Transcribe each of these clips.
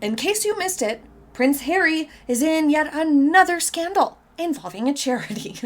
In case you missed it, Prince Harry is in yet another scandal involving a charity.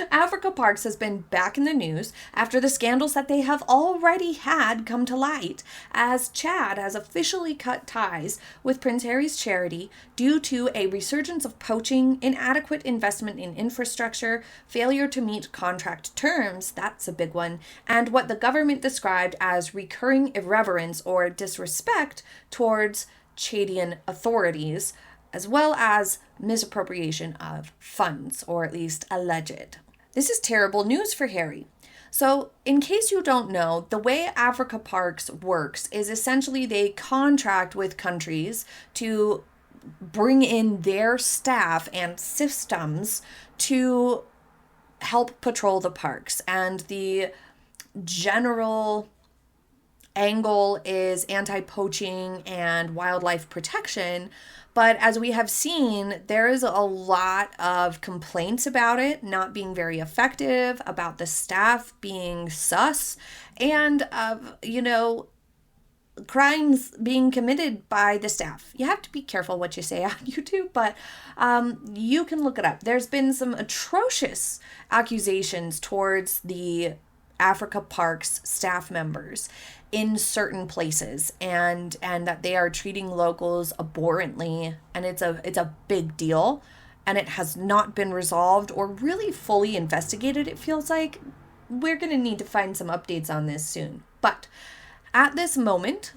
Africa Parks has been back in the news after the scandals that they have already had come to light, as Chad has officially cut ties with Prince Harry's charity due to a resurgence of poaching, inadequate investment in infrastructure, failure to meet contract terms, that's a big one, and what the government described as recurring irreverence or disrespect towards Chadian authorities, as well as misappropriation of funds, or at least alleged. This is terrible news for Harry. So, in case you don't know, the way Africa Parks works is essentially they contract with countries to bring in their staff and systems to help patrol the parks. And the general angle is anti-poaching and wildlife protection. But as we have seen, there is a lot of complaints about it not being very effective, about the staff being sus, and of, crimes being committed by the staff. You have to be careful what you say on YouTube, but you can look it up. There's been some atrocious accusations towards the Africa Parks staff members in certain places, and that they are treating locals abhorrently, and it's a big deal, and it has not been resolved or really fully investigated. It feels like we're going to need to find some updates on this soon. But at this moment,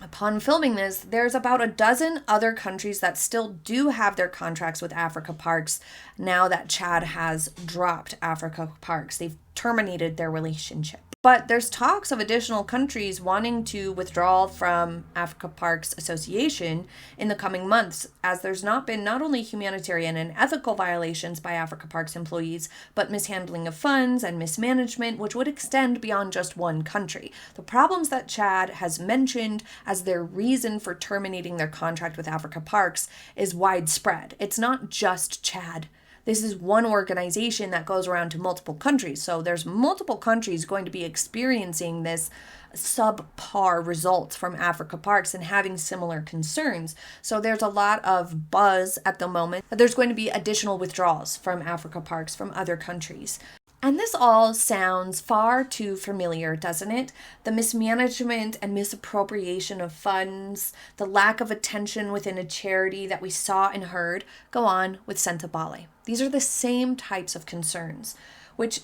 upon filming this, there's about a dozen other countries that still do have their contracts with Africa Parks now that Chad has dropped Africa Parks. They've terminated their relationship. But there's talks of additional countries wanting to withdraw from Africa Parks Association in the coming months, as there's not been not only humanitarian and ethical violations by Africa Parks employees, but mishandling of funds and mismanagement, which would extend beyond just one country. The problems that Chad has mentioned as their reason for terminating their contract with Africa Parks is widespread. It's not just Chad. This is one organization that goes around to multiple countries. So there's multiple countries going to be experiencing this subpar results from Africa Parks and having similar concerns. So there's a lot of buzz at the moment that there's going to be additional withdrawals from Africa Parks from other countries. And this all sounds far too familiar, doesn't it? The mismanagement and misappropriation of funds, the lack of attention within a charity that we saw and heard go on with Sentebale. These are the same types of concerns, which,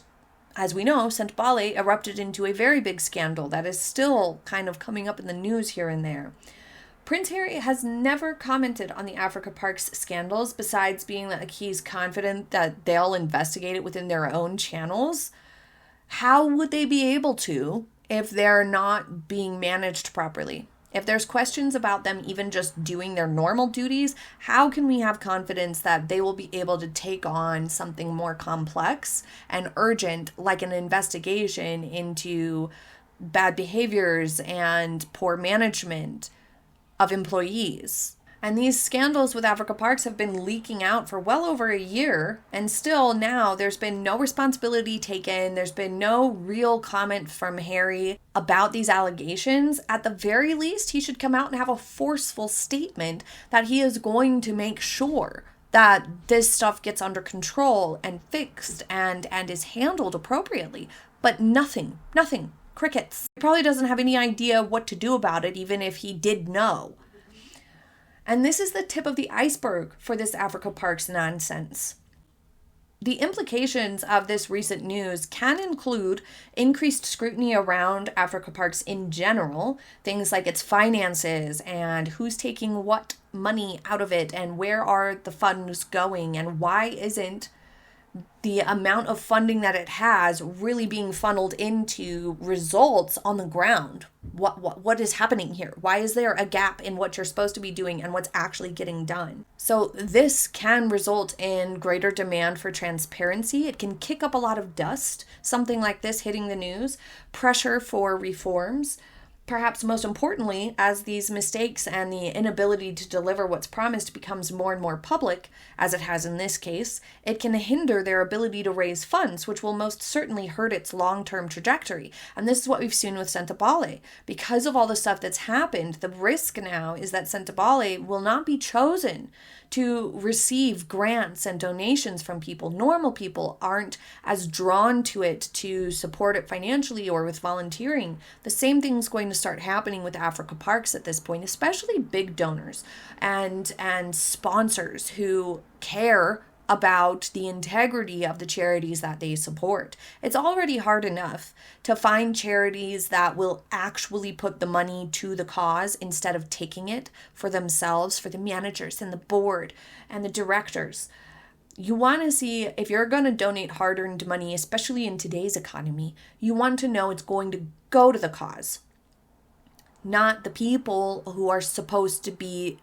as we know, Sentebale erupted into a very big scandal that is still kind of coming up in the news here and there. Prince Harry has never commented on the Africa Parks scandals besides being like he's confident that they'll investigate it within their own channels. How would they be able to if they're not being managed properly? If there's questions about them even just doing their normal duties, how can we have confidence that they will be able to take on something more complex and urgent, like an investigation into bad behaviors and poor management of employees? And these scandals with Africa Parks have been leaking out for well over a year, and still now there's been no responsibility taken. There's been no real comment from Harry about these allegations. At the very least, he should come out and have a forceful statement that he is going to make sure that this stuff gets under control and fixed and is handled appropriately. But nothing. Crickets. He probably doesn't have any idea what to do about it, even if he did know. And this is the tip of the iceberg for this Africa Parks nonsense. The implications of this recent news can include increased scrutiny around Africa Parks in general, things like its finances and who's taking what money out of it and where are the funds going and why isn't the amount of funding that it has really being funneled into results on the ground. What is happening here? Why is there a gap in what you're supposed to be doing and what's actually getting done? So this can result in greater demand for transparency. It can kick up a lot of dust, something like this hitting the news, pressure for reforms, perhaps most importantly, as these mistakes and the inability to deliver what's promised becomes more and more public, as it has in this case, it can hinder their ability to raise funds, which will most certainly hurt its long-term trajectory. And this is what we've seen with Sentebale. Because of all the stuff that's happened, the risk now is that Sentebale will not be chosen to receive grants and donations from people. Normal people aren't as drawn to it to support it financially or with volunteering. The same thing's going to start happening with Africa Parks at this point, especially big donors and sponsors who care about the integrity of the charities that they support. It's already hard enough to find charities that will actually put the money to the cause instead of taking it for themselves, for the managers and the board and the directors. You want to see, if you're going to donate hard-earned money, especially in today's economy, you want to know it's going to go to the cause, not the people who are supposed to be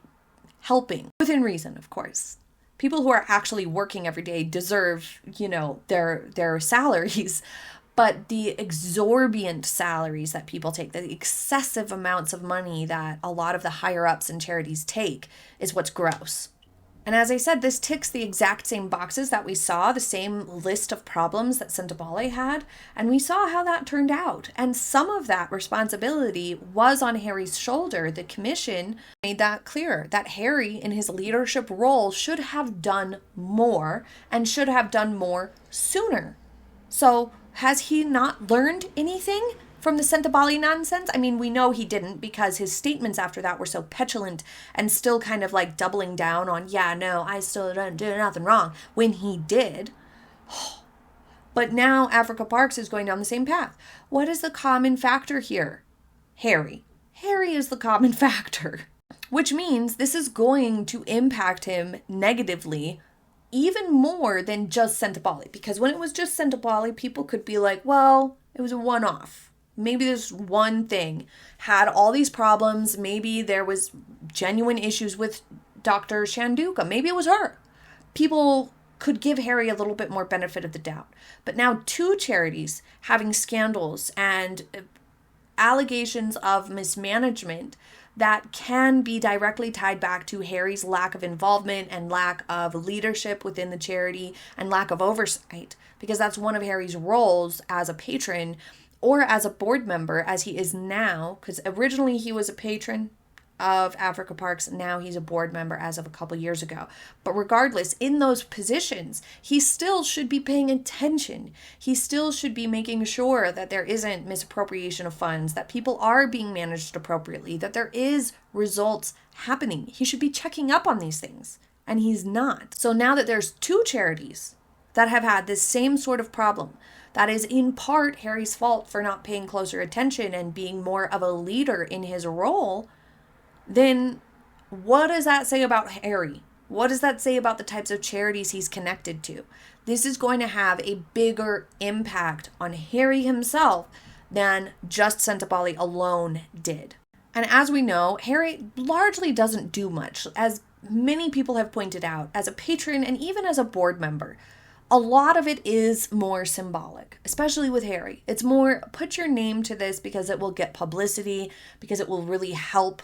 helping, within reason, of course. People who are actually working every day deserve, their salaries, but the exorbitant salaries that people take, the excessive amounts of money that a lot of the higher ups in charities take is what's gross. And as I said, this ticks the exact same boxes that we saw, the same list of problems that Sentebale had, and we saw how that turned out. And some of that responsibility was on Harry's shoulder. The commission made that clear, that Harry, in his leadership role, should have done more and should have done more sooner. So has he not learned anything from the Sentebale nonsense? I mean, we know he didn't, because his statements after that were so petulant and still kind of like doubling down on, yeah, no, I still didn't do nothing wrong, when he did. But now Africa Parks is going down the same path. What is the common factor here? Harry. Harry is the common factor, which means this is going to impact him negatively even more than just Sentebale. Because when it was just Sentebale, people could be like, well, it was a one-off. Maybe this one thing had all these problems. Maybe there was genuine issues with Dr. Shanduka. Maybe it was her. People could give Harry a little bit more benefit of the doubt. But now two charities having scandals and allegations of mismanagement that can be directly tied back to Harry's lack of involvement and lack of leadership within the charity and lack of oversight, because that's one of Harry's roles as a patron or as a board member, as he is now, because originally he was a patron of Africa Parks. Now he's a board member as of a couple years ago. But regardless, in those positions, he still should be paying attention. He still should be making sure that there isn't misappropriation of funds, that people are being managed appropriately, that there is results happening. He should be checking up on these things, and he's not. So now that there's two charities that have had this same sort of problem, that is in part Harry's fault for not paying closer attention and being more of a leader in his role, then what does that say about Harry? What does that say about the types of charities he's connected to? This is going to have a bigger impact on Harry himself than just Sentebale alone did. And as we know, Harry largely doesn't do much, as many people have pointed out, as a patron and even as a board member. A lot of it is more symbolic, especially with Harry. It's more, put your name to this because it will get publicity, because it will really help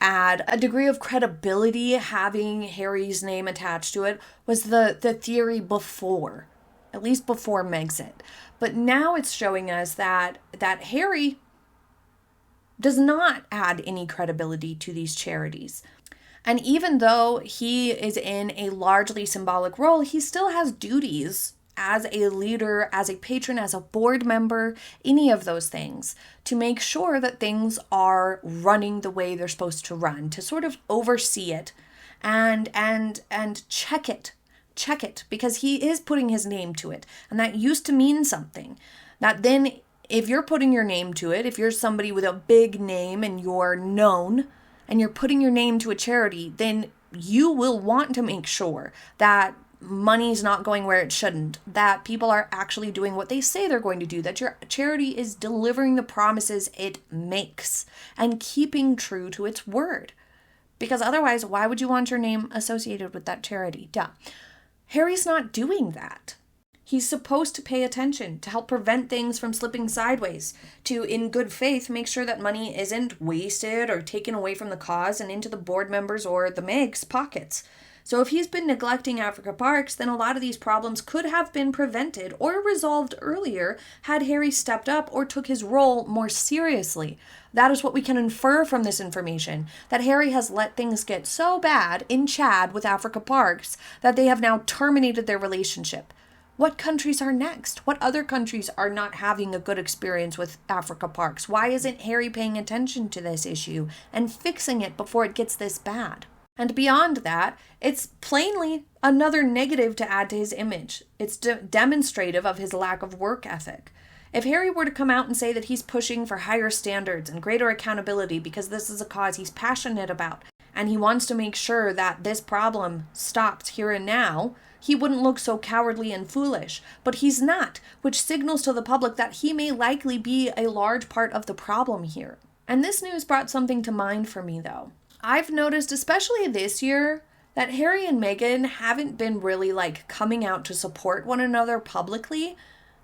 add a degree of credibility. Having Harry's name attached to it was the theory before, at least before Megxit. But now it's showing us that Harry does not add any credibility to these charities. And even though he is in a largely symbolic role, he still has duties as a leader, as a patron, as a board member, any of those things, to make sure that things are running the way they're supposed to run, to sort of oversee it and check it, because he is putting his name to it. And that used to mean something. That then, if you're putting your name to it, if you're somebody with a big name and you're known, and you're putting your name to a charity, then you will want to make sure that money's not going where it shouldn't, that people are actually doing what they say they're going to do, that your charity is delivering the promises it makes and keeping true to its word. Because otherwise, why would you want your name associated with that charity? Duh. Harry's not doing that. He's supposed to pay attention to help prevent things from slipping sideways, to, in good faith, make sure that money isn't wasted or taken away from the cause and into the board members or the Meg's pockets. So if he's been neglecting Africa Parks, then a lot of these problems could have been prevented or resolved earlier had Harry stepped up or took his role more seriously. That is what we can infer from this information, that Harry has let things get so bad in Chad with Africa Parks that they have now terminated their relationship. What countries are next? What other countries are not having a good experience with Africa Parks? Why isn't Harry paying attention to this issue and fixing it before it gets this bad? And beyond that, it's plainly another negative to add to his image. It's demonstrative of his lack of work ethic. If Harry were to come out and say that he's pushing for higher standards and greater accountability because this is a cause he's passionate about, and he wants to make sure that this problem stops here and now, he wouldn't look so cowardly and foolish. But he's not, which signals to the public that he may likely be a large part of the problem here. And this news brought something to mind for me, though. I've noticed, especially this year, that Harry and Meghan haven't been really coming out to support one another publicly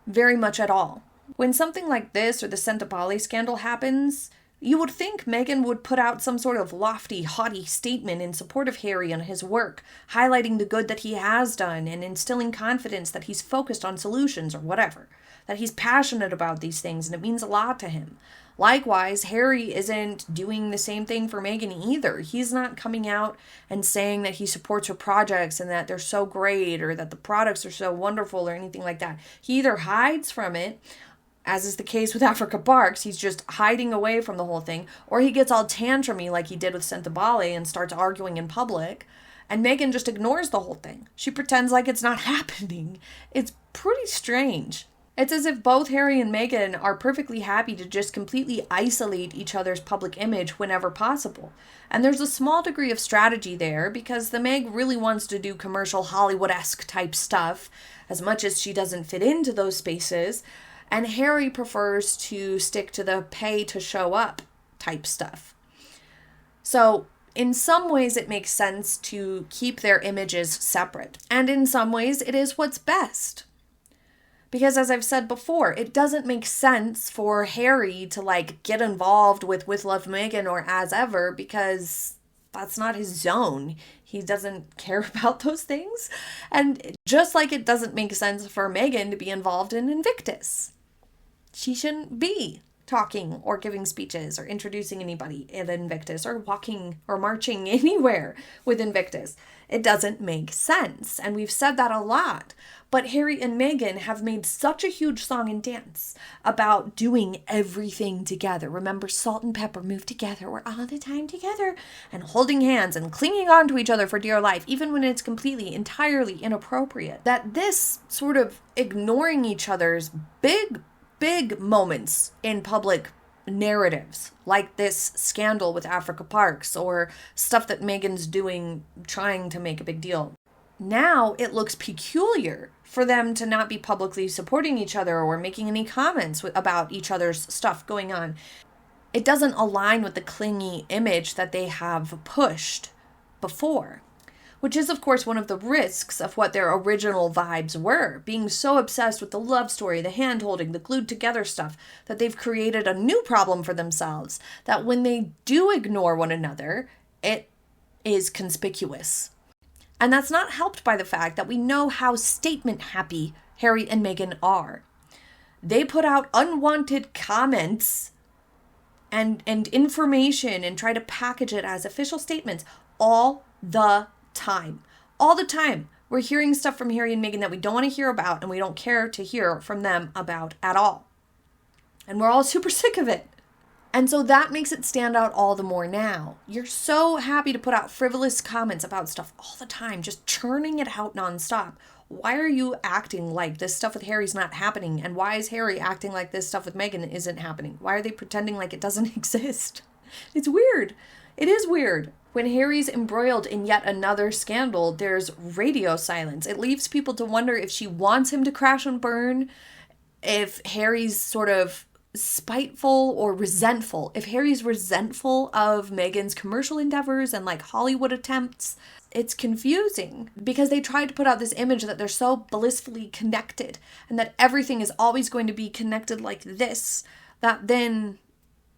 very much at all. When something like this or the Sentebale scandal happens, you would think Meghan would put out some sort of lofty, haughty statement in support of Harry and his work, highlighting the good that he has done and instilling confidence that he's focused on solutions or whatever, that he's passionate about these things and it means a lot to him. Likewise, Harry isn't doing the same thing for Meghan either. He's not coming out and saying that he supports her projects and that they're so great or that the products are so wonderful or anything like that. He either hides from it, as is the case with Africa Parks, he's just hiding away from the whole thing, or he gets all tantrumy like he did with Sentebale and starts arguing in public, and Meghan just ignores the whole thing. She pretends like it's not happening. It's pretty strange. It's as if both Harry and Meghan are perfectly happy to just completely isolate each other's public image whenever possible. And there's a small degree of strategy there because the Meg really wants to do commercial Hollywood-esque type stuff as much as she doesn't fit into those spaces. And Harry prefers to stick to the pay to show up type stuff. So in some ways it makes sense to keep their images separate. And in some ways it is what's best. Because as I've said before, it doesn't make sense for Harry to get involved with Love Meghan or As Ever because that's not his zone. He doesn't care about those things. And just like it doesn't make sense for Meghan to be involved in Invictus. She shouldn't be talking or giving speeches or introducing anybody at Invictus or walking or marching anywhere with Invictus. It doesn't make sense. And we've said that a lot. But Harry and Meghan have made such a huge song and dance about doing everything together. Remember, salt and pepper move together. We're all the time together. And holding hands and clinging on to each other for dear life, even when it's completely, entirely inappropriate. That this sort of ignoring each other's big moments in public narratives, like this scandal with Africa Parks or stuff that Meghan's doing, trying to make a big deal. Now it looks peculiar for them to not be publicly supporting each other or making any comments about each other's stuff going on. It doesn't align with the clingy image that they have pushed before, which is, of course, one of the risks of what their original vibes were, being so obsessed with the love story, the hand-holding, the glued-together stuff, that they've created a new problem for themselves, that when they do ignore one another, it is conspicuous. And that's not helped by the fact that we know how statement-happy Harry and Meghan are. They put out unwanted comments and information and try to package it as official statements all the time. All the time. We're hearing stuff from Harry and Meghan that we don't want to hear about and we don't care to hear from them about at all. And we're all super sick of it. And so that makes it stand out all the more now. You're so happy to put out frivolous comments about stuff all the time, just churning it out nonstop. Why are you acting like this stuff with Harry's not happening? And why is Harry acting like this stuff with Meghan isn't happening? Why are they pretending like it doesn't exist? It's weird. It is weird. When Harry's embroiled in yet another scandal, there's radio silence. It leaves people to wonder if she wants him to crash and burn, if Harry's sort of spiteful or resentful, if Harry's resentful of Meghan's commercial endeavors and like Hollywood attempts, it's confusing because they tried to put out this image that they're so blissfully connected and that everything is always going to be connected like this, that then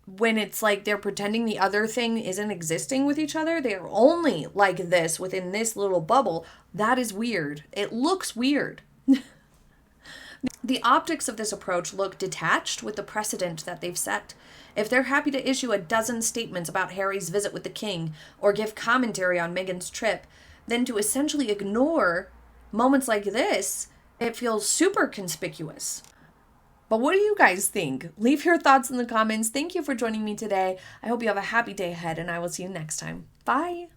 when it's like they're pretending the other thing isn't existing with each other, they're only like this within this little bubble. That is weird. It looks weird. The optics of this approach look detached with the precedent that they've set. If they're happy to issue a dozen statements about Harry's visit with the king or give commentary on Meghan's trip, then to essentially ignore moments like this, it feels super conspicuous. But what do you guys think? Leave your thoughts in the comments. Thank you for joining me today. I hope you have a happy day ahead, and I will see you next time. Bye.